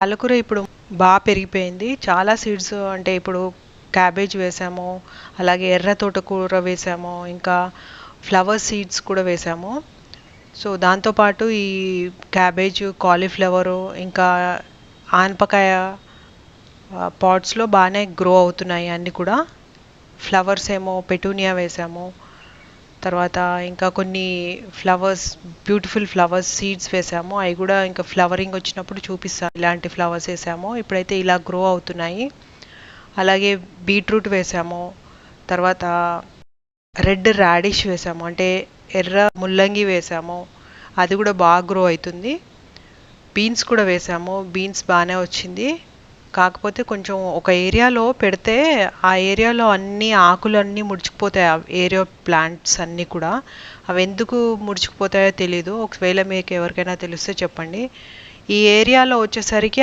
పాలకూర ఇప్పుడు బాగా పెరిగిపోయింది. చాలా సీడ్స్ అంటే ఇప్పుడు క్యాబేజ్ వేసాము, అలాగే ఎర్ర తోటకూర వేసాము, ఇంకా ఫ్లవర్ సీడ్స్ కూడా వేసాము. సో దాంతోపాటు ఈ క్యాబేజ్, కాలీఫ్లవరు, ఇంకా ఆనపకాయ పాట్స్లో బాగానే గ్రో అవుతున్నాయి అన్నీ కూడా. ఫ్లవర్స్ ఏమో పెటూనియా వేసాము. తర్వాత ఇంకా కొన్ని ఫ్లవర్స్, బ్యూటిఫుల్ ఫ్లవర్స్ సీడ్స్ వేసాము. అవి కూడా ఇంకా ఫ్లవరింగ్ వచ్చినప్పుడు చూపిస్తాను ఇలాంటి ఫ్లవర్స్ వేసాము. ఇప్పుడైతే ఇలా గ్రో అవుతున్నాయి. అలాగే బీట్రూట్ వేసాము. తర్వాత రెడ్ రాడిష్ వేసాము, అంటే ఎర్ర ముల్లంగి వేసాము. అది కూడా బాగా గ్రో అవుతుంది. బీన్స్ కూడా వేసాము. బీన్స్ బాగానే వచ్చింది. కాకపోతే కొంచెం ఒక ఏరియాలో పెడితే ఆ ఏరియాలో అన్ని ఆకులన్నీ ముడుచుకుపోతాయి. ఆ ఏరియా ప్లాంట్స్ అన్నీ కూడా అవి ఎందుకు ముడుచుకుపోతాయో తెలీదు. ఒకవేళ మీకు ఎవరికైనా తెలిస్తే చెప్పండి. ఈ ఏరియాలో వచ్చేసరికి